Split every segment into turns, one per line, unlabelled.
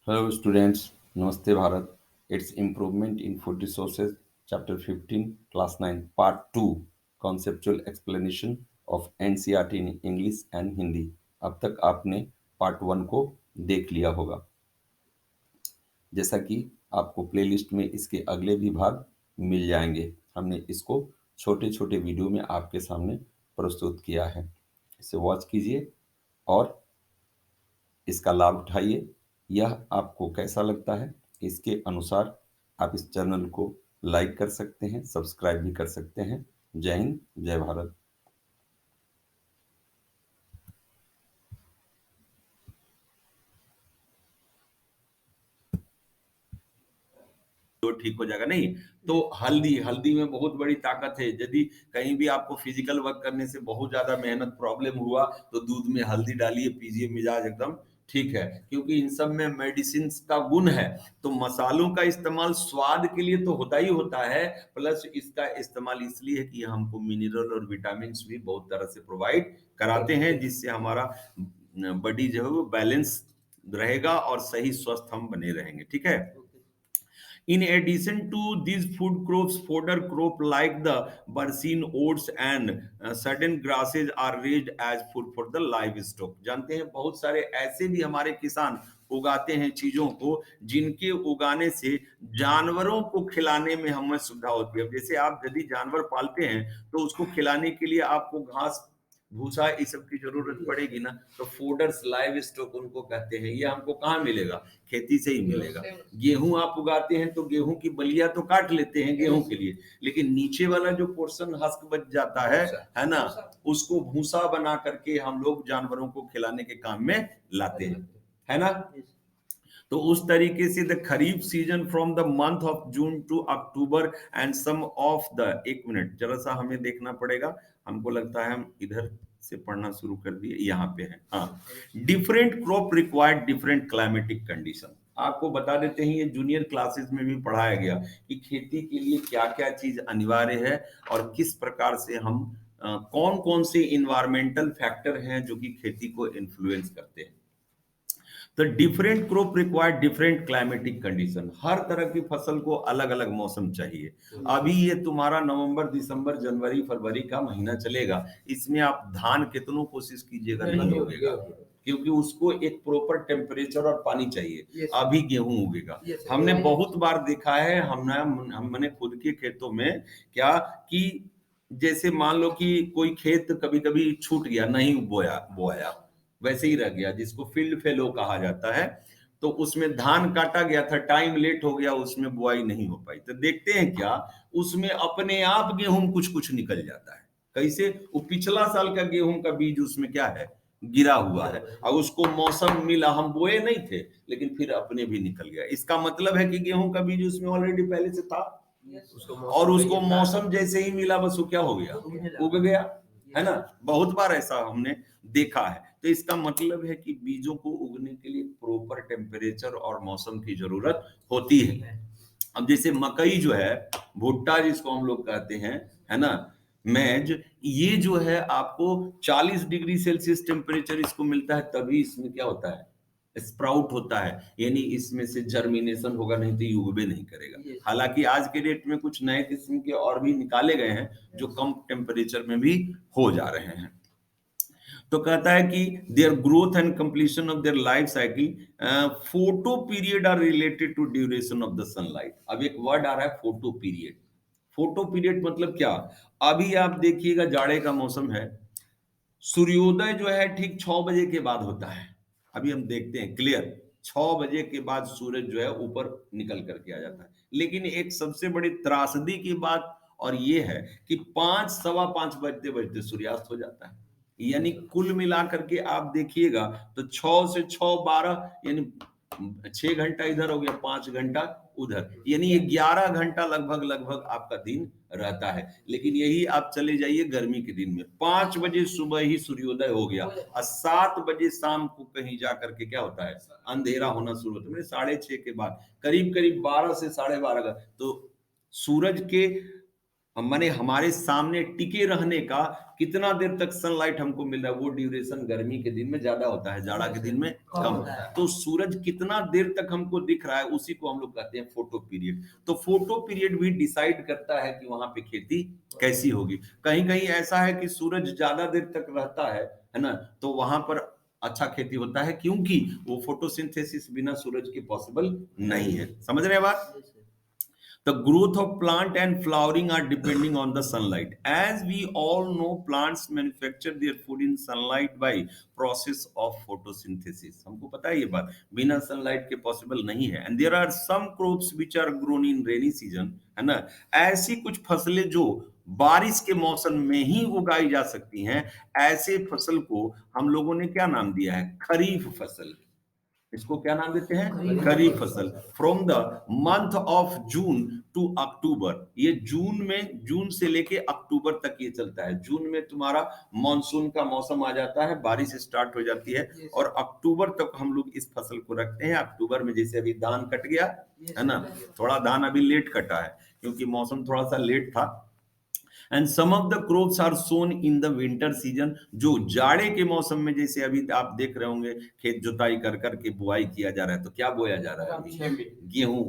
Hello students, Namaste Bharat. It's Improvement in Food Resources, Chapter 15, Class 9, Part 2, Conceptual Explanation of NCERT in English and Hindi. अब तक आपने part 1 को देख लिया होगा। जैसा कि आपको प्लेलिस्ट में इसके अगले भी भाग मिल जाएंगे। हमने इसको छोटे छोटे वीडियो में आपके सामने प्रस्तुत किया है। इसे वॉच कीजिए और इसका लाभ उठाइए। यह आपको कैसा लगता है, इसके अनुसार आप इस चैनल को लाइक कर सकते हैं, सब्सक्राइब भी कर सकते हैं। जय हिंद, जय भारत।
तो ठीक हो जाएगा। नहीं तो हल्दी हल्दी में बहुत बड़ी ताकत है। यदि कहीं भी आपको फिजिकल वर्क करने से बहुत ज्यादा मेहनत प्रॉब्लम हुआ तो दूध में हल्दी डालिए, पीजिए, मिजाज एकदम ठीक है, क्योंकि इन सब में मेडिसिन का गुण है। तो मसालों का इस्तेमाल स्वाद के लिए तो होता ही होता है, प्लस इसका इस्तेमाल इसलिए है कि ये हमको मिनरल और विटामिन भी बहुत तरह से प्रोवाइड कराते हैं, जिससे हमारा बॉडी जो है वो बैलेंस रहेगा और सही स्वस्थ हम बने रहेंगे। ठीक है। In addition to these food crops, fodder crop like the barcine, oats and certain grasses are raised as food for the livestock. जानते हैं बहुत सारे ऐसे भी हमारे किसान उगाते हैं चीजों को जिनके उगाने से जानवरों को खिलाने में हमें सुविधा होती है। जैसे आप यदि जानवर पालते हैं तो उसको खिलाने के लिए आपको घास भूसा इस सब की जरूरत पड़ेगी ना, तो फोडर्स लाइव स्टॉक उनको कहते हैं। ये हमको कहाँ मिलेगा? खेती से ही मिलेगा। गेहूं आप उगाते हैं तो गेहूं की बलिया तो काट लेते हैं गेहूं के लिए, लेकिन नीचे वाला जो पोर्शन हस्क बच जाता है ना, उसको भूसा बना करके हम लोग जानवरों को खिलाने के काम में लाते हैं, है ना। तो उस तरीके से the kharif season from the month of June to October and some of the, एक मिनट जरा सा हमें देखना पड़ेगा, हमको लगता है हम इधर से पढ़ना शुरू कर दिए, यहाँ पे है। हाँ, different crop required different climatic condition. आपको बता देते हैं, ये जूनियर क्लासेस में भी पढ़ाया गया कि खेती के लिए क्या क्या चीज अनिवार्य है और किस प्रकार से हम कौन कौन से इन्वायरमेंटल फैक्टर हैं जो कि खेती को इन्फ्लुएंस करते हैं। तो different crop required different climatic condition. हर तरह की फसल को अलग अलग मौसम चाहिए। अभी ये तुम्हारा नवंबर दिसंबर जनवरी फरवरी का महीना चलेगा, इसमें आप धान कितनों कोशिश कीजिएगा नहीं उगेगा, क्योंकि उसको एक प्रॉपर टेम्परेचर और पानी चाहिए। अभी गेहूं उगेगा। हमने बहुत बार देखा है, हमने खुद के खेतों में क्या कि जैसे मान लो कि कोई खेत कभी कभी छूट गया, नहीं बोया बोया, वैसे ही रह गया, जिसको फील्ड फेलो कहा जाता है। तो उसमें धान काटा गया था, टाइम लेट हो गया, उसमें बुआई नहीं हो पाई, तो देखते हैं क्या, उसमें अपने आप गेहूं कुछ कुछ निकल जाता है। कैसे? वो पिछला साल का गेहूं का बीज उसमें क्या है, गिरा हुआ है, और उसको मौसम मिला, हम बोए नहीं थे लेकिन फिर अपने भी निकल गया। इसका मतलब है कि गेहूं का बीज उसमें ऑलरेडी पहले से था, और उसको मौसम जैसे ही मिला बस वो क्या हो गया, उग गया, है ना। बहुत बार ऐसा हमने देखा है। तो इसका मतलब है कि बीजों को उगने के लिए प्रॉपर टेम्परेचर और मौसम की जरूरत होती है। अब जैसे मकई जो है, भुट्टा जिसको हम लोग कहते हैं, है ना, मैज, ये जो है आपको 40 डिग्री सेल्सियस टेम्परेचर इसको मिलता है, तभी इसमें क्या होता है, स्प्राउट होता है, यानी इसमें से जर्मिनेशन होगा, नहीं तो युगबे नहीं करेगा। हालांकि आज के डेट में कुछ नए किस्म के और भी निकाले गए हैं जो कम टेम्परेचर में भी हो जा रहे हैं। तो कहता है कि their growth and completion of their life cycle, photo period are related to duration of the sunlight. अब एक वर्ड आ रहा है फोटो पीरियड। फोटो पीरियड मतलब क्या? अभी आप देखिएगा, जाड़े का मौसम है, सूर्योदय जो है ठीक 6 बजे के बाद होता है। अभी हम देखते हैं क्लियर, 6 बजे के बाद सूरज जो है ऊपर निकल करके आ जाता है। लेकिन एक सबसे बड़ी त्रासदी की बात और ये है कि 5 सवा 5 बजते बजते सूर्यास्त हो जाता है। यानी कुल मिला करके आप देखिएगा तो 6 से 6 12, यानी 6 घंटा इधर हो गया, 5 घंटा उधर, यानी ये 11 घंटा लगभग लगभग आपका दिन रहता है। लेकिन यही आप चले जाइए गर्मी के दिन में, 5 बजे सुबह ही सूर्योदय हो गया और 7 बजे शाम को कहीं जा करके क्या होता है, अंधेरा होना शुरू होता है। 6:30 के बाद करीब करीब 12 से 12:30 तो सूरज के माने हमारे सामने टिके रहने का कितना देर तक सनलाइट हमको मिल रहा है, वो ड्यूरेशन गर्मी के दिन में ज्यादा होता है, जाड़ा के दिन में कम होता है। तो सूरज कितना देर तक हमको दिख रहा है, उसी को हम लोग कहते हैं फोटो पीरियड। तो फोटो पीरियड भी डिसाइड करता है कि वहां पे खेती कैसी होगी। कहीं कहीं ऐसा है कि सूरज ज्यादा देर तक रहता है ना, तो वहां पर अच्छा खेती होता है, क्योंकि वो फोटोसिंथेसिस बिना सूरज के पॉसिबल नहीं है। समझ रहे हैं बात? The growth of plant and flowering are depending on the sunlight. As we all know, plants manufacture their food in sunlight by process of photosynthesis. हमको पता है ये बात, बिना sunlight के possible नहीं है। And there are some crops which are grown in rainy season, है ना? ऐसी कुछ फसलें जो बारिश के मौसम में ही उगाई जा सकती हैं, ऐसे फसल को हम लोगों ने क्या नाम दिया है? खरीफ फसल। इसको क्या नाम देते हैं? खरीफ फसल। From the month of June to October, ये जून से लेके अक्टूबर तक ये चलता है। जून में तुम्हारा मानसून का मौसम आ जाता है, बारिश स्टार्ट हो जाती है, और अक्टूबर तक हम लोग इस फसल को रखते हैं। अक्टूबर में जैसे अभी धान कट गया है ना, थोड़ा धान अभी लेट कटा है क्योंकि मौसम थोड़ा सा लेट था। And some of the crops are sown in the winter season, जो जाड़े के मौसम में, जैसे अभी आप देख रहे होंगे खेत जुताई कर करके बुआई किया जा रहा है, तो क्या बोया जा रहा है? गेहूं।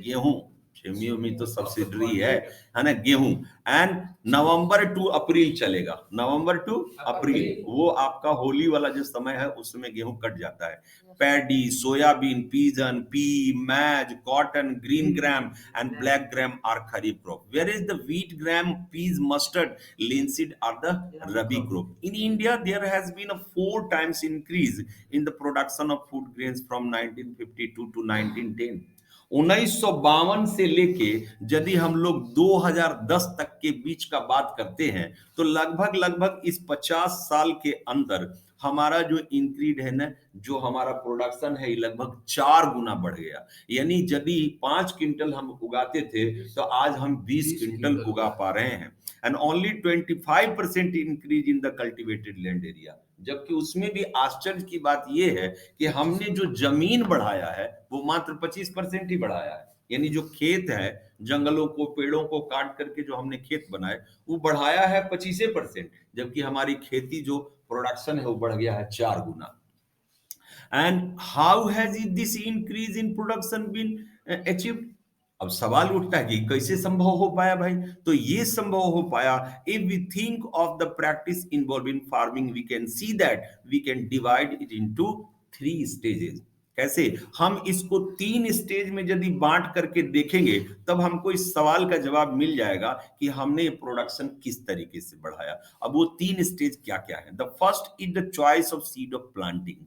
गेहूं, छेमी उमी तो सब्सिडरी है ना, गेहूं। एंड नवंबर टू अप्रैल चलेगा, नवंबर टू अप्रैल, वो आपका होली वाला जो समय है उसमें गेहूं कट जाता है। Paddy, soybean, pigeon, pea, maize, cotton, green gram and black gram are kharif crop, whereas the wheat, gram, peas, mustard, linseed are the rabi crop. In India, there has been a 4 times increase in the production of food grains from 1952 to 1910. 1952 से लेके यदि हम लोग 2010 तक के बीच का बात करते हैं, तो लगभग लगभग इस 50 साल के अंदर हमारा जो इंक्रीज है ना, जो हमारा प्रोडक्शन है, लगभग 4 गुना बढ़ गया। यानी यदि 5 क्विंटल हम उगाते थे, तो आज हम 20 क्विंटल उगा पा रहे हैं। And only 25% increase in the cultivated land area. जबकि उसमें भी आश्चर्य की बात यह है कि हमने जो जमीन बढ़ाया है वो मात्र 25% ही बढ़ाया है। यानी जो खेत है, जंगलों को, पेड़ों को काट करके जो हमने खेत बनाए, वो बढ़ाया है 25%, जबकि हमारी खेती जो प्रोडक्शन है वो बढ़ गया है 4 गुना। And how has this increase in production been achieved? अब सवाल उठता है कि कैसे संभव हो पाया भाई? तो ये संभव हो पाया, if we think of the practice involve in farming, we can see that we can divide it into 3 stages. कैसे? हम इसको 3 स्टेज में यदि बांट करके देखेंगे, तब हमको इस सवाल का जवाब मिल जाएगा कि हमने प्रोडक्शन किस तरीके से बढ़ाया। अब वो 3 स्टेज क्या क्या है? The first is the choice of seed of planting.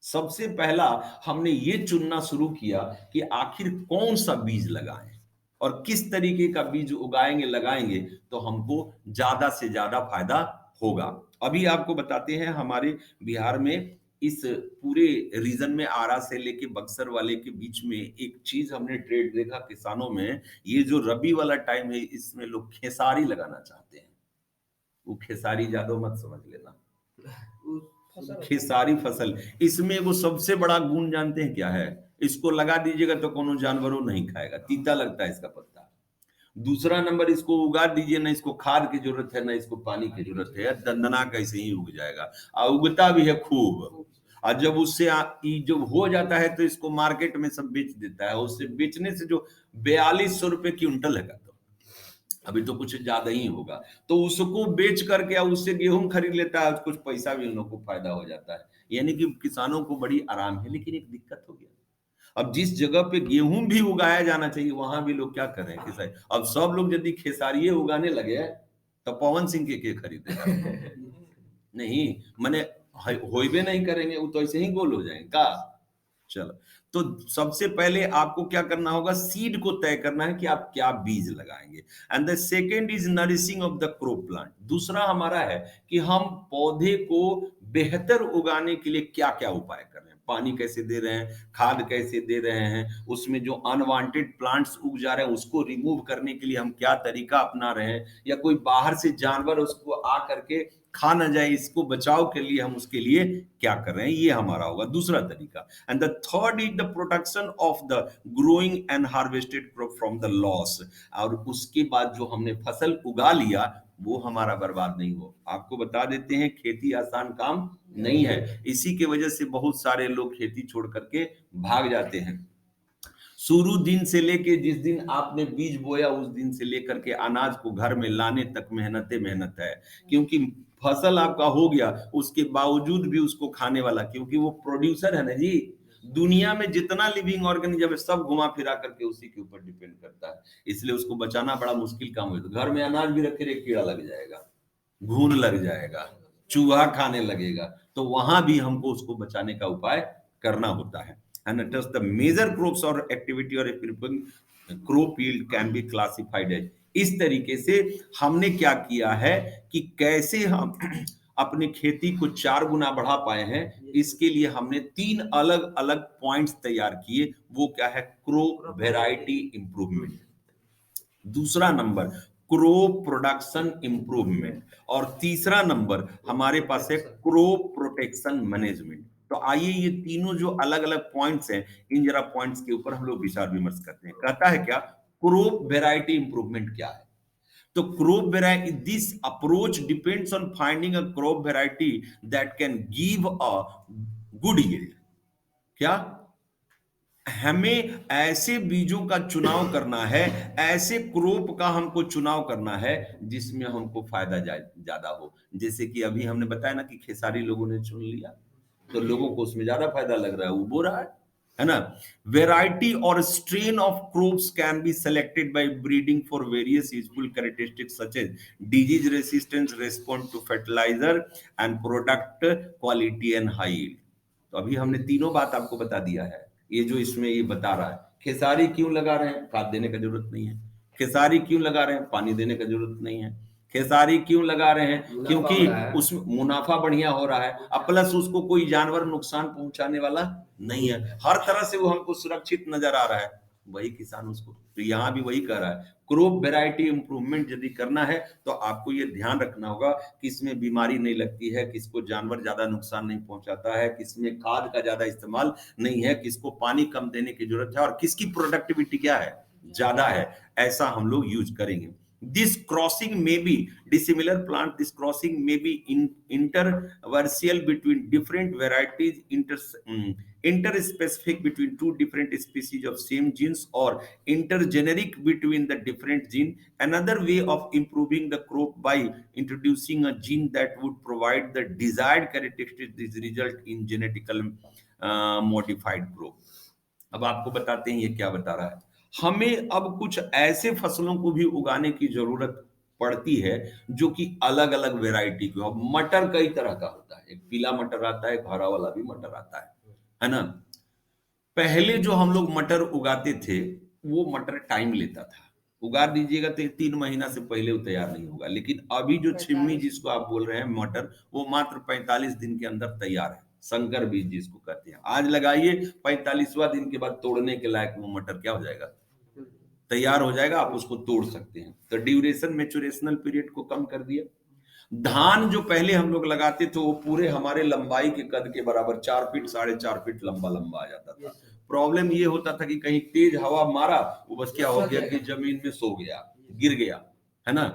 सबसे पहला हमने ये चुनना शुरू किया कि आखिर कौन सा बीज लगाएं और किस तरीके का बीज उगाएंगे, लगाएंगे तो हमको ज्यादा से ज्यादा फायदा होगा। अभी आपको बताते हैं, हमारे बिहार में इस पूरे रीजन में, आरा से लेके बक्सर वाले के बीच में एक चीज हमने ट्रेड देखा किसानों में। ये जो रबी वाला टाइम है, इसमें लोग खेसारी लगाना चाहते हैं। वो खेसारी ज्यादा मत समझ लेना, खेसारी फसल। इसमें वो सबसे बड़ा गुण जानते हैं क्या है? इसको लगा दीजिएगा तो कोनो जानवरों नहीं खाएगा, तीता लगता है इसका पत्ता। दूसरा नंबर, इसको उगा दीजिए ना, इसको खाद की जरूरत है ना इसको पानी की जरूरत है, दंदना कैसे ही उग जाएगा, और उगता भी है खूब। और जब उससे जब हो जाता है तो इसको मार्केट में सब बेच देता है। उससे बेचने से जो 4200 रुपए क्विंटल है, तो अभी तो कुछ ज्यादा ही होगा, तो उसको बेच करके उससे गेहूं खरीद लेता है, कुछ पैसा भी उन लोग को फायदा हो जाता है। यानी कि किसानों को बड़ी आराम है। लेकिन एक दिक्कत हो गया, अब जिस जगह पे गेहूं भी उगाया जाना चाहिए, वहां भी लोग क्या कर रहे हैं? किसान अब सब लोग यदि खेसारिये उगाने लगे तो पवन सिंह के खरीदे नहीं, माने होइबे नहीं करेंगे, वो तो ऐसे ही गोल हो जाएंगे का। चलो, तो सबसे पहले आपको क्या करना होगा? सीड को तय करना है कि आप क्या बीज लगाएंगे। And the second is nourishing of the crop plant. दूसरा हमारा है कि हम पौधे को बेहतर उगाने के लिए क्या क्या उपाय कर रहे हैं, पानी कैसे दे रहे हैं, खाद कैसे दे रहे हैं, उसमें जो अनवांटेड प्लांट्स उग जा रहे हैं उसको रिमूव करने के लिए हम क्या तरीका अपना रहे हैं, या कोई बाहर से जानवर उसको आ करके खा ना जाए, इसको बचाव के लिए हम उसके लिए क्या कर रहे हैं, ये हमारा होगा दूसरा तरीका। And the third is the protection of the growing and harvested crop from the loss. और उसके बाद जो हमने फसल उगा लिया वो हमारा बर्बाद नहीं हो। आपको बता देते हैं खेती आसान काम नहीं है, इसी के वजह से बहुत सारे लोग खेती छोड़ करके भाग जाते हैं। शुरू दिन से लेके जिस दिन आपने बीज बोया उस दिन से लेकर के अनाज को घर में लाने तक मेहनत मेहनत है, क्योंकि फसल आपका हो गया उसके बावजूद भी उसको खाने वाला, क्योंकि वो प्रोड्यूसर है ना जी। दुनिया में जितना लिविंग ऑर्गेनिज्म है सब घुमा फिरा करके उसी के ऊपर डिपेंड करता है, इसलिए उसको बचाना बड़ा मुश्किल काम है। तो घर में अनाज भी रखे रहे कीड़ा लग जाएगा, घून लग जाएगा, चूहा खाने लगेगा, तो वहां भी हमको उसको बचाने का उपाय करना होता है। And it is the major crops or activity or crop yield can be classified as। इस तरीके से हमने क्या किया है कि कैसे हम अपनी खेती को 4 गुना बढ़ा पाए हैं, इसके लिए हमने 3 अलग अलग पॉइंट्स तैयार किए। वो क्या है, क्रॉप वेराइटी इंप्रूवमेंट, दूसरा नंबर क्रॉप प्रोडक्शन इंप्रूवमेंट, और तीसरा नंबर हमारे पास है क्रॉप प्रोटेक्शन मैनेजमेंट। तो आइए ये तीनों जो अलग अलग पॉइंट्स हैं, इन जरा पॉइंट्स के ऊपर हम लोग विचार विमर्श करते हैं। कहता है क्या, क्रॉप वेराइटी इंप्रूवमेंट क्या है। तो crop variety, this approach depends on finding a crop variety that can give a good yield. क्या, हमें ऐसे बीजों का चुनाव करना है, ऐसे क्रॉप का हमको चुनाव करना है जिसमें हमको फायदा ज्यादा हो। जैसे कि अभी हमने बताया ना कि खेसारी लोगों ने चुन लिया, तो लोगों को उसमें ज्यादा फायदा लग रहा है, वो बो रहा है ना। वेराइटी और strain of crops can be selected by breeding for various useful characteristics such as disease resistance, respond to fertiliser and product quality and high yield. तो अभी हमने तीनों बात आपको बता दिया है। ये जो इसमें ये बता रहा है, खेसारी क्यों लगा रहे हैं, खाद देने का जरूरत नहीं है। खेसारी क्यों लगा रहे हैं, पानी देने का जरूरत नहीं है। खेसारी क्यों लगा रहे हैं, क्योंकि उसमें मुनाफा बढ़िया हो रहा है, अब प्लस उसको कोई जानवर नुकसान पहुंचाने वाला नहीं है, हर तरह से वो हमको सुरक्षित नजर आ रहा है, वही किसान उसको। तो यहाँ भी वही कह रहा है, क्रॉप वेराइटी इंप्रूवमेंट यदि करना है तो आपको ये ध्यान रखना होगा कि इसमें बीमारी नहीं लगती है, किसको जानवर ज्यादा नुकसान नहीं पहुंचाता है, किसमें खाद का ज्यादा इस्तेमाल नहीं है, किसको पानी कम देने की जरूरत है, और किसकी प्रोडक्टिविटी क्या है, ज्यादा है, ऐसा हम लोग यूज करेंगे। This crossing may be dissimilar plant. This crossing may be interversial between different varieties, interspecific between two different species of same genes, or intergeneric between the different gene. Another way of improving the crop by introducing a gene that would provide the desired characteristics, this result in genetically modified crop। अब आपको बताते हैं ये क्या बता रहा है। हमें अब कुछ ऐसे फसलों को भी उगाने की जरूरत पड़ती है जो कि अलग अलग वैरायटी की हो। अब मटर कई तरह का होता है, एक पीला मटर आता है, एक हरा वाला भी मटर आता है ना। पहले जो हम लोग मटर उगाते थे वो मटर टाइम लेता था, उगा दीजिएगा तो 3 महीना से पहले वो तैयार नहीं होगा, लेकिन अभी जो छिम्मी जिसको आप बोल रहे हैं मटर, वो मात्र 45 दिन के अंदर तैयार है। संकर बीज जिसको कहते हैं, आज लगाइए 45वां दिन के बाद तोड़ने के लायक वो मटर क्या हो जाएगा, तैयार हो जाएगा, आप उसको तोड़ सकते हैं। तो ड्यूरेशन मैच्योरेशनल पीरियड को कम कर दिया। धान जो पहले हम लोग लगाते थे वो पूरे हमारे लंबाई के कद के बराबर 4 फीट 4.5 फीट लंबा लंबा आ जाता था। प्रॉब्लम ये होता था कि कहीं तेज हवा मारा, वो बस क्या हो गया कि जमीन में सो गया, गिर गया, है ना।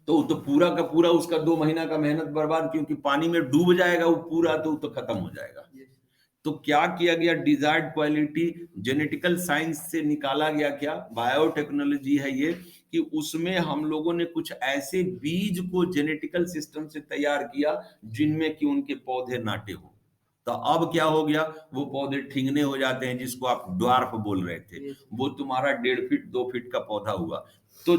तो पूरा का पूरा उसका 2 महीना का मेहनत बर्बाद, क्योंकि पानी में डूब जाएगा वो पूरा, तो खत्म हो जाएगा। तो क्या किया गया, डिजायर्ड क्वालिटी जेनेटिकल साइंस से निकाला गया, क्या बायोटेक्नोलॉजी है ये, कि उसमें हम लोगों ने कुछ ऐसे बीज को जेनेटिकल सिस्टम से तैयार किया जिनमें कि उनके पौधे नाटे हो। तो अब क्या हो गया, वो पौधे ठिंगने हो जाते हैं, जिसको आप ड्वार्फ बोल रहे थे, वो तुम्हारा 1.5 फीट 2 फीट का पौधा हुआ। तो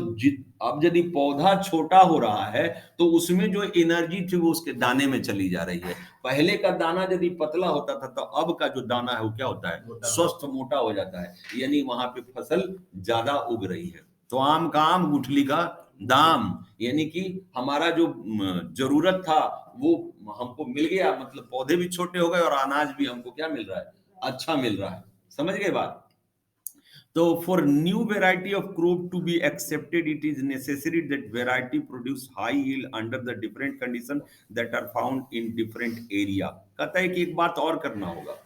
अब यदि पौधा छोटा हो रहा है तो उसमें जो एनर्जी थी वो उसके दाने में चली जा रही है। पहले का दाना यदि पतला होता था तो अब का जो दाना है वो क्या होता है, स्वस्थ मोटा हो जाता है, यानी वहां पे फसल ज्यादा उग रही है। तो आम का आम गुठली का दाम, यानी कि हमारा जो जरूरत था वो हमको मिल गया, मतलब पौधे भी छोटे हो गए और अनाज भी हमको क्या मिल रहा है, अच्छा मिल रहा है। समझ गए बात। तो for new variety of crop to be accepted it is necessary that variety produce high yield under the different condition that are found in different area. कहता है कि एक बात और करना होगा,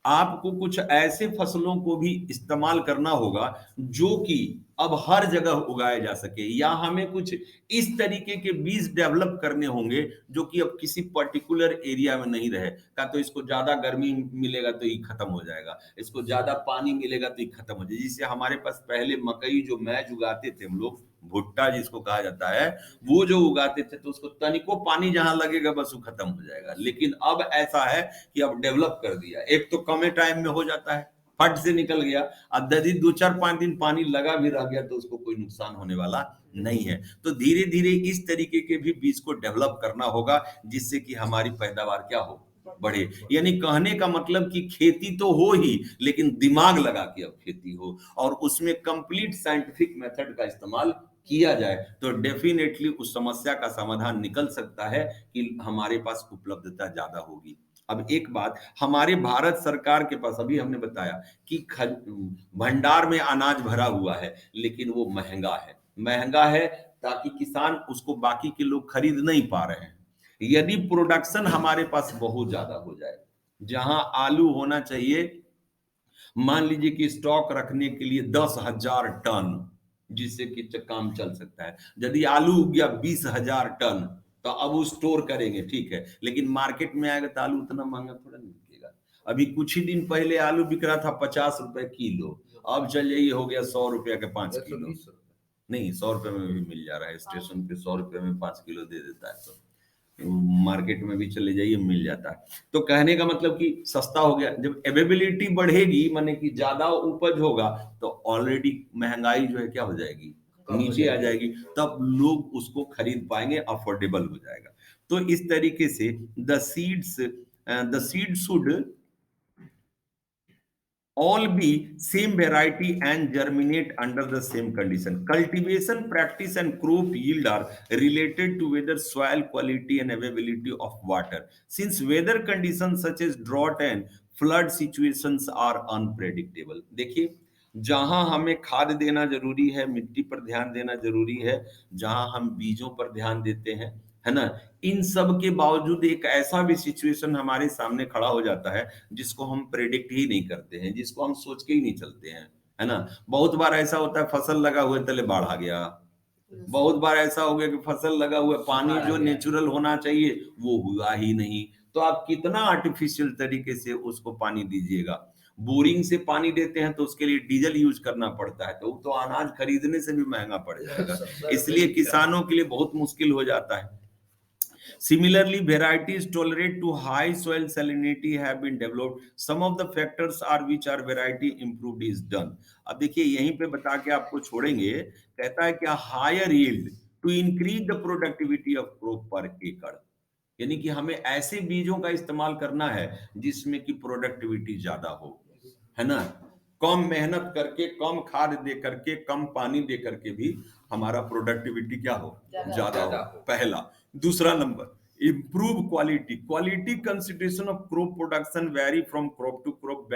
आपको कुछ ऐसे फसलों को भी इस्तेमाल करना होगा जो कि अब हर जगह उगाए जा सके, या हमें कुछ इस तरीके के बीज डेवलप करने होंगे जो कि अब किसी पर्टिकुलर एरिया में नहीं रहे। का तो इसको ज्यादा गर्मी मिलेगा तो ये खत्म हो जाएगा, इसको ज्यादा पानी मिलेगा तो ये खत्म हो जाएगा। जिससे हमारे पास पहले मकई जो मैज उगाते थे हम लोग, भुट्टा जिसको कहा जाता है, वो जो उगाते थे तो उसको तनिको पानी जहां लगेगा बस वो खत्म हो जाएगा। लेकिन अब ऐसा है कि अब डेवलप कर दिया, एक तो कम टाइम में हो जाता है, फट से निकल गया। अब यदि 2 4 5 दिन पानी लगा भी रह गया तो उसको कोई नुकसान होने वाला नहीं है। तो धीरे धीरे इस तरीके के भी बीज को डेवलप करना होगा जिससे कि हमारी पैदावार क्या हो, बढ़े। यानी कहने का मतलब कि खेती तो हो ही, लेकिन दिमाग लगा के अब खेती हो और उसमें कंप्लीट साइंटिफिक मेथड का इस्तेमाल किया जाए तो डेफिनेटली उस समस्या का समाधान निकल सकता है कि हमारे पास उपलब्धता ज्यादा होगी। अब एक बात, हमारे भारत सरकार के पास अभी हमने बताया कि भंडार में अनाज भरा हुआ है, लेकिन वो महंगा है। महंगा है ताकि किसान उसको बाकी के लोग खरीद नहीं पा रहे हैं। यदि प्रोडक्शन हमारे पास बहुत ज्यादा हो जाए, जहां आलू होना चाहिए मान लीजिए कि स्टॉक रखने के लिए 10,000 टन, जिससे कि काम चल सकता है। यदि आलू उग गया 20,000 टन, तो अब वो स्टोर करेंगे, ठीक है, लेकिन मार्केट में आएगा तो आलू उतना महंगा थोड़ा नहीं बिकेगा। अभी कुछ ही दिन पहले आलू बिक रहा था 50 रुपए किलो, अब चल जाइए हो गया 100 रुपया के 5 किलो। नहीं, 100 रुपए में भी मिल जा रहा है, स्टेशन पे 100 रुपए में 5 किलो दे देता है, तो मार्केट में भी चले जाइए मिल जाता है। तो कहने का मतलब कि सस्ता हो गया। जब अवेबिलिटी बढ़ेगी, माने कि ज्यादा उपज होगा, तो ऑलरेडी महंगाई जो है क्या हो जाएगी, नीचे आ जाएगी, तब लोग उसको खरीद पाएंगे, अफोर्डेबल हो जाएगा। तो इस तरीके से the seed should all be same variety and germinate under the same condition. Cultivation practice and crop yield are related to whether soil quality and availability of water. Since weather conditions such as drought and flood situations are unpredictable. देखिए, जहां हमें खाद देना जरूरी है, मिट्टी पर ध्यान देना जरूरी है, जहां हम बीजों पर ध्यान देते हैं, है ना, इन सब के बावजूद एक ऐसा भी सिचुएशन हमारे सामने खड़ा हो जाता है जिसको हम प्रेडिक्ट ही नहीं करते हैं, जिसको हम सोच के ही नहीं चलते हैं, है ना। बहुत बार ऐसा होता है फसल लगा हुआ तले बाढ़ आ गया, बहुत बार ऐसा हो गया कि फसल लगा हुआ पानी जो नेचुरल होना चाहिए वो हुआ ही नहीं। तो आप कितना आर्टिफिशियल तरीके से उसको पानी दीजिएगा। बोरिंग से पानी देते हैं तो उसके लिए डीजल यूज करना पड़ता है, तो अनाज खरीदने से भी महंगा पड़ जाएगा, इसलिए किसानों के लिए बहुत मुश्किल हो जाता है। Similarly, varieties tolerate to high soil salinity have been developed. Some of the factors are which are variety improved is done. अब देखिए यहीं पे बता के आपको छोड़ेंगे, कहता है क्या higher yield to increase the productivity of crop per acre. यानी कि हमें ऐसे बीजों का इस्तेमाल करना है जिसमें कि प्रोडक्टिविटी ज्यादा हो, है ना। कम मेहनत करके, कम खाद दे करके, कम पानी दे करके भी हमारा प्रोडक्टिविटी क्या हो, ज्यादा हो, पहला। दूसरा number, improve quality. Quality consideration of crop production vary from crop to crop.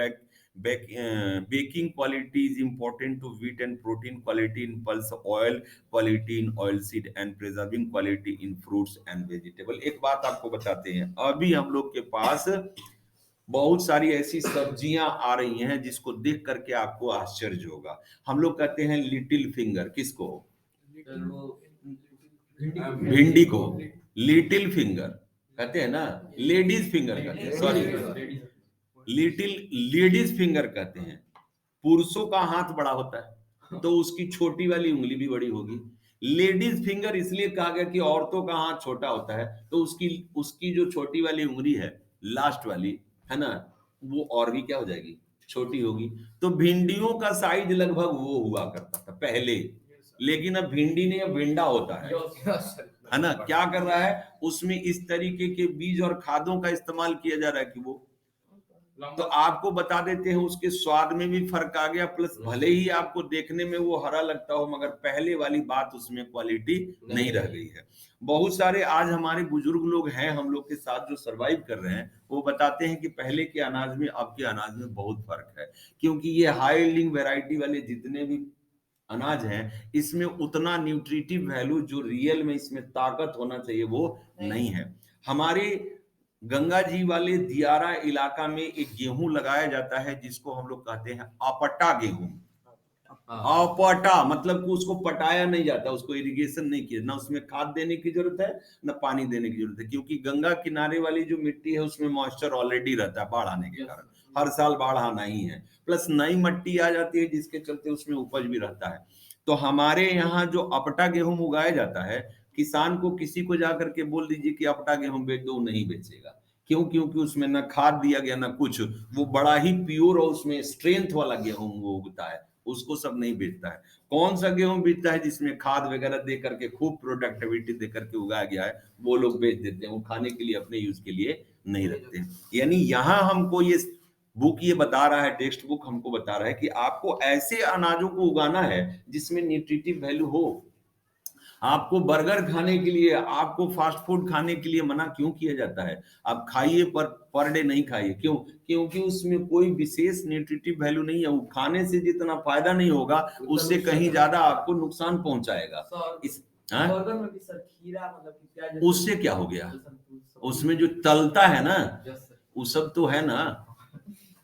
Baking quality is important to wheat and protein quality in pulse, oil quality in oil seed and preserving quality in fruits and vegetable. एक बात आपको बताते हैं, अभी हम लोग के पास बहुत सारी ऐसी सब्जियां आ रही हैं जिसको देख करके आपको आश्चर्य होगा। हम लोग कहते हैं लिटिल फिंगर, किसको, भिंडी को लिटिल फिंगर कहते हैं ना, लेडीज फिंगर कहते हैं, सॉरी, लिटिल लेडीज फिंगर कहते हैं। पुरुषों का हाथ बड़ा होता है तो उसकी छोटी वाली उंगली भी बड़ी होगी। लेडीज फिंगर इसलिए कहा गया कि औरतों का हाथ छोटा होता है तो उसकी उसकी जो छोटी वाली उंगली है, लास्ट वाली, है ना, वो और भी क्या हो जाएगी, छोटी होगी। तो भिंडियों का साइज लगभग वो हुआ करता था पहले, लेकिन अब भिंडी नहीं, अब भिंडा होता है ना। क्या कर रहा है, उसमें इस तरीके के बीज और खादों का इस्तेमाल किया जा रहा है कि वो तो आपको बता देते हैं उसके स्वाद में भी फर्क आ गया, प्लस भले ही आपको देखने में वो हरा लगता हो मगर पहले वाली बात उसमें क्वालिटी नहीं रह गई है। बहुत सारे आज हमारे बुजुर्ग लोग हैं हम लोग के साथ जो सरवाइव कर रहे हैं, वो बताते हैं कि पहले के अनाज में अब के अनाज में बहुत फर्क है, क्योंकि ये हाई यील्डिंग वैरायटी वाले जितने भी अनाज हैं इसमें उतना न्यूट्रिटिव वैल्यू जो रियल में इसमें ताकत होना चाहिए वो नहीं है। हमारे गंगा जी वाले दियारा इलाका में एक गेहूं लगाया जाता है जिसको हम लोग कहते हैं अपटा गेहूं। अपटा मतलब कि उसको पटाया नहीं जाता, उसको इरिगेशन नहीं किया, ना उसमें खाद देने की जरूरत है ना पानी देने की जरूरत है, क्योंकि गंगा किनारे वाली जो मिट्टी है उसमें मॉइस्चर ऑलरेडी रहता है बाढ़ आने के कारण, हर साल बाढ़ आना ही है, प्लस नई मिट्टी आ जाती है जिसके चलते उसमें उपज भी रहता है। तो हमारे यहाँ जो अपटा गेहूं उगाया जाता है, किसान को किसी को जाकर के बोल दीजिए कि अपटा गेहूं बेच दो, नहीं बेचेगा। क्यों? क्योंकि उसमें ना खाद दिया गया ना कुछ, वो बड़ा ही प्योर और उसमें स्ट्रेंथ वाला गेहूं वो उगता है, उसको सब नहीं बेचता है। कौन सा गेहूं बेचता है जिसमें खाद वगैरह दे करके खूब प्रोडक्टिविटी दे करके उगाया गया है, वो लोग बेच देते हैं, वो खाने के लिए अपने यूज के लिए नहीं रखते हैं। यानी यहाँ हमको ये बुक ये बता रहा है, टेक्स्ट बुक हमको बता रहा है कि आपको ऐसे अनाजों को उगाना है जिसमें न्यूट्रिटिव वैल्यू हो। आपको बर्गर खाने के लिए, आपको फास्ट फूड खाने के लिए मना क्यों किया जाता है? आप खाइए पर डे नहीं खाइए, क्यों? क्योंकि उसमें कोई विशेष न्यूट्रिटिव वैल्यू नहीं है, वो खाने से जितना फायदा नहीं होगा उससे कहीं ज्यादा आपको नुकसान पहुंचाएगा। इस हाँ?
बर्गर में भी सर खीरा मतलब कि प्याज,
उससे क्या हो गया? उसमें जो तलता है ना वो सब तो है ना,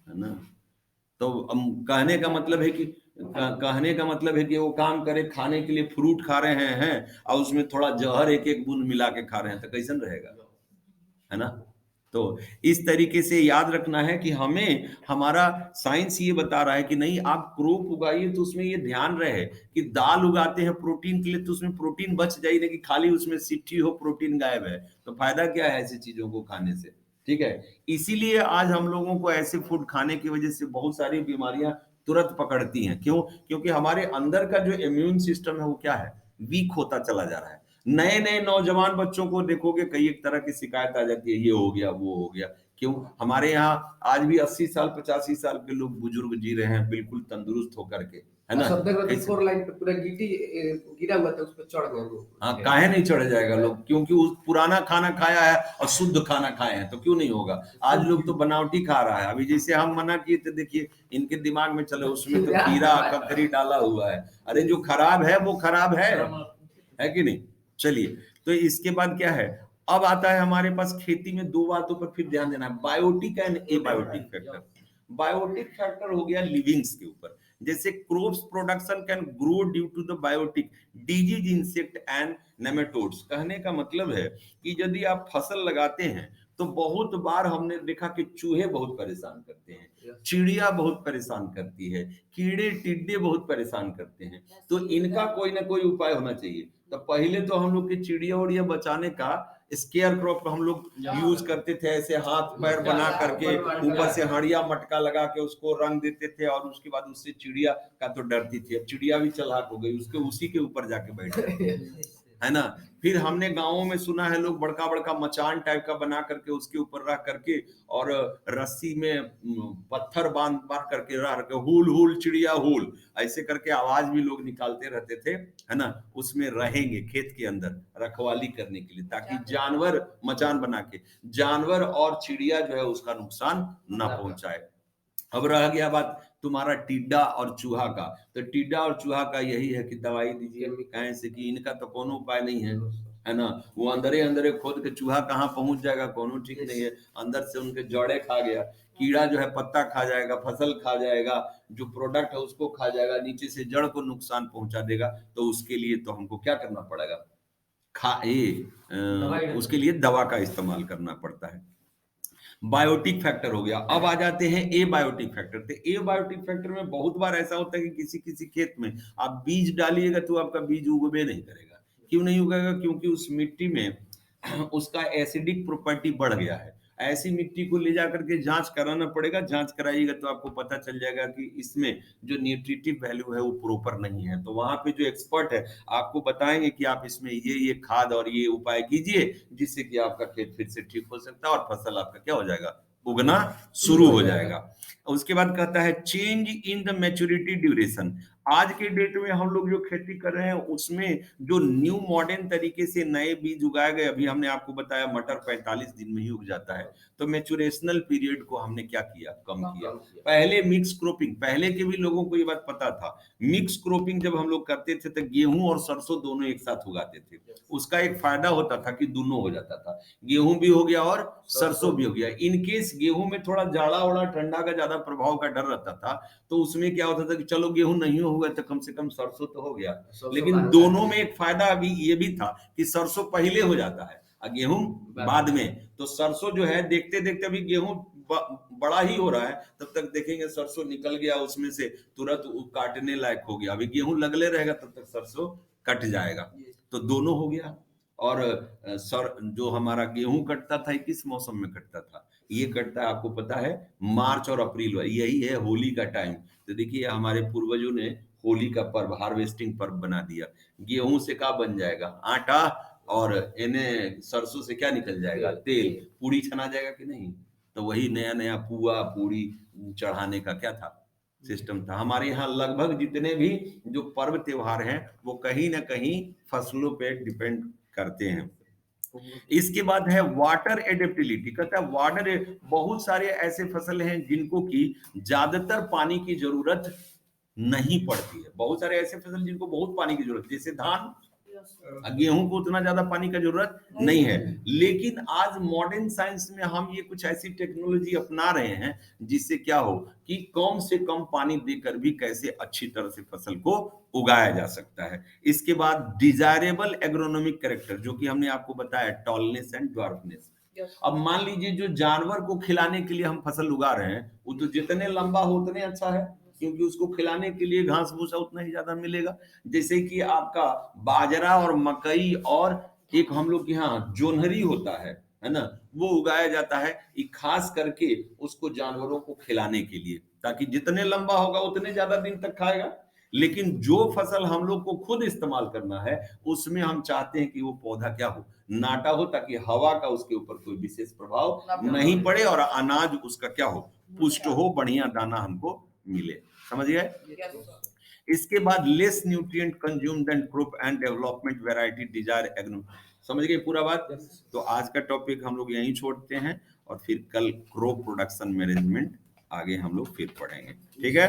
है ना। तो कहने का मतलब है कि कहने का मतलब है कि वो काम करे, खाने के लिए फ्रूट खा रहे हैं और उसमें थोड़ा जहर एक एक बूंद मिला के खा रहे हैं, तो कैसन रहेगा, है ना। तो इस तरीके से याद रखना है कि हमें हमारा साइंस ये बता रहा है कि नहीं, आप क्रॉप उगाइए तो उसमें ये ध्यान रहे कि दाल उगाते हैं प्रोटीन के लिए, तो उसमें प्रोटीन बच जाए ना कि खाली उसमें सिट्ठी हो प्रोटीन गायब है, तो फायदा क्या है ऐसी चीजों को खाने से? ठीक है। इसीलिए आज हम लोगों को ऐसे फूड खाने की वजह से बहुत सारी बीमारियां तुरंत पकड़ती हैं। क्यों? क्योंकि हमारे अंदर का जो इम्यून सिस्टम है वो क्या है, वीक होता चला जा रहा है। नए नए नौजवान बच्चों को देखोगे कई एक तरह की शिकायत आ जाती है, ये हो गया वो हो गया। क्यों? हमारे यहाँ आज भी 80 साल 85 साल के लोग बुजुर्ग जी रहे हैं बिल्कुल तंदुरुस्त होकर के, है ना।
सब देख रहे थे 4 लाइन पे पूरा गिट्टी गिरा हुआ था, उस पे चढ़ गए लोग।
हाँ, काहे नहीं चढ़ जाएगा लोग? क्योंकि उस पुराना खाना खाया है और शुद्ध खाना खाए हैं, तो क्यों नहीं होगा? आज लोग तो बनावटी खा रहा है। अभी जैसे हम मना किए थे, देखिए इनके दिमाग में चले उसमें तो कीड़ा ककड़ी डाला हुआ है। अरे जो खराब है वो खराब है कि नहीं? चलिए, तो इसके बाद क्या है, अब आता है हमारे पास खेती में दो बातों पर फिर ध्यान देना है, biotic and abiotic factor. Biotic factor हो गया लिविंग्स के ऊपर, जैसे crops production can grow due to the biotic disease insect and nematodes. कहने का मतलब है कि यदि आप फसल लगाते हैं तो बहुत बार हमने देखा कि चूहे बहुत परेशान करते हैं, चिड़िया बहुत परेशान करती है, कीड़े टिड्डे बहुत परेशान करते हैं, तो इनका कोई ना कोई उपाय होना चाहिए। तो पहले तो हम लोग की चिड़िया उड़िया बचाने का स्केयर क्रॉप हम लोग यूज करते थे, ऐसे हाथ पैर बना करके ऊपर से हड़िया मटका लगा के उसको रंग देते थे, और उसके बाद उससे चिड़िया का तो डरती थी, अब चिड़िया भी चालाक हो गई, उसके उसी के ऊपर जाके बैठ जाती है ना। फिर हमने गांवों में सुना है लोग बड़का बड़का मचान टाइप का बना करके उसके ऊपर रख करके और रस्सी में पत्थर बांध बांध करके रख करके हुल हुल चिड़िया हुल ऐसे करके आवाज भी लोग निकालते रहते थे, है ना। उसमें रहेंगे खेत के अंदर रखवाली करने के लिए, ताकि जानवर, मचान बना के जानवर और चिड़िया जो है उसका नुकसान ना पहुंचाए। अब रह गया बात तुम्हारा टिड्डा और चूहा का, तो टिड्डा और चूहा का यही है कि दवाई दीजिए, कहें से कि इनका तो कोनो उपाय नहीं है ना। वो अंदरे अंदरे खोद के चूहा कहाँ पहुंच जाएगा कोनो ठीक नहीं है, अंदर से उनके जड़े खा गया, कीड़ा जो है पत्ता खा जाएगा, फसल खा जाएगा, जो प्रोडक्ट है उसको खा जाएगा, नीचे से जड़ को नुकसान पहुंचा देगा। तो उसके लिए तो हमको क्या करना पड़ेगा, उसके लिए दवा का इस्तेमाल करना पड़ता है। बायोटिक फैक्टर हो गया। अब आ जाते हैं ए बायोटिक फैक्टर। तो ए बायोटिक फैक्टर में बहुत बार ऐसा होता है कि किसी किसी खेत में आप बीज डालिएगा तो आपका बीज उगबे नहीं करेगा। क्यों नहीं उगेगा? क्योंकि उस मिट्टी में उसका एसिडिक प्रॉपर्टी बढ़ गया है। ऐसी मिट्टी को ले जाकर के जांच कराना पड़ेगा, जांच कराइएगा तो आपको पता चल जाएगा कि इसमें जो न्यूट्रिटिव वैल्यू है वो प्रॉपर नहीं है। तो वहां पे जो एक्सपर्ट है आपको बताएंगे कि आप इसमें ये खाद और ये उपाय कीजिए, जिससे कि आपका खेत फिर से ठीक हो सकता है और फसल आपका क्या हो जाएगा, उगना शुरू हो जाएगा। उसके बाद कहता है change in the maturity duration. आज के डेट में हम लोग जो खेती कर रहे हैं उसमें जो न्यू मॉडर्न तरीके से नए बीज उगाए गए, अभी हमने आपको बताया मटर 45 दिन में ही उग जाता है, तो मैच्योरेशनल पीरियड को हमने क्या किया, कम किया। पहले मिक्स क्रोपिंग, पहले के भी लोगों को ये बात पता था, मिक्स क्रोपिंग जब हम लोग करते थे तो गेहूं और सरसों दोनों एक साथ उगाते थे। उसका एक फायदा होता था कि दोनों हो जाता था, गेहूं भी हो गया और सरसों भी हो गया। इनकेस गेहूं में थोड़ा जाड़ा ओड़ा ठंडा का ज्यादा प्रभाव का डर रहता था तो उसमें क्या होता था कि चलो गेहूं नहीं होगा तो कम से कम सरसों तो हो गया। लेकिन दोनों में एक फायदा अभी ये भी था कि सरसों पहले हो जाता है और गेहूं बाद में। तो सरसों जो है देखते देखते अभी गेहूं बड़ा ही हो रहा है, तब तक देखेंगे सरसों निकल गया उसमें से, तुरंत काटने लायक हो गया। अभी गेहूं लगले रहेगा तब तक सरसों कट जाएगा, तो दोनों हो गया। और सर जो हमारा गेहूं कटता था किस मौसम में कटता था, ये कटता है आपको पता है मार्च और अप्रैल, यही है होली का टाइम। तो देखिए हमारे पूर्वजों ने होली का पर्व, हार्वेस्टिंग पर्व बना दिया। गेहूं से क्या बन जाएगा, आटा, और इन्हें सरसों से क्या निकल जाएगा, तेल, पूड़ी छना जाएगा कि नहीं। तो वही नया नया पुआ पूड़ी चढ़ाने का क्या था, सिस्टम था। हमारे यहाँ लगभग जितने भी जो पर्व त्योहार हैं वो कहीं ना कहीं फसलों पे डिपेंड करते हैं। इसके बाद है वाटर एडेप्टिबिलिटी। कहता है वाटर, बहुत सारे ऐसे फसल हैं जिनको की ज्यादातर पानी की जरूरत नहीं पड़ती है। बहुत सारे ऐसे फसल जिनको बहुत पानी की जरूरत, जैसे धान, गेहूं को उतना ज्यादा पानी का जरूरत नहीं है। लेकिन आज मॉडर्न साइंस में हम ये कुछ ऐसी टेक्नोलॉजी अपना रहे हैं जिससे क्या हो कि कम से कम पानी देकर भी कैसे अच्छी तरह से फसल को उगाया जा सकता है। इसके बाद डिजायरेबल एग्रोनॉमिक कैरेक्टर, जो कि हमने आपको बताया टॉलनेस एंड ड्वार्फनेस। अब मान लीजिए जो जानवर को खिलाने के लिए हम फसल उगा रहे हैं वो तो जितने लंबा हो उतने अच्छा है, क्योंकि उसको खिलाने के लिए घास भूसा उतना ही ज्यादा मिलेगा। जैसे कि आपका बाजरा और मकई और एक हम लोग के यहाँ जोन्हरी होता है ना, वो उगाया जाता है खास करके उसको जानवरों को खिलाने के लिए, ताकि जितने लंबा होगा उतने ज्यादा दिन तक खाएगा। लेकिन जो फसल हम लोग को खुद इस्तेमाल करना है उसमें हम चाहते हैं कि वो पौधा क्या हो, नाटा हो, ताकि हवा का उसके ऊपर कोई विशेष प्रभाव नहीं पड़े और अनाज उसका क्या हो, पुष्ट हो, बढ़िया दाना हमको मिले। समझ गए। इसके बाद less nutrient consume then crop and development variety desire agro. समझ गए पूरा बात। तो आज का टॉपिक हम लोग यहीं छोड़ते हैं और फिर कल क्रॉप प्रोडक्शन मैनेजमेंट आगे हम लोग फिर पढ़ेंगे। ठीक है।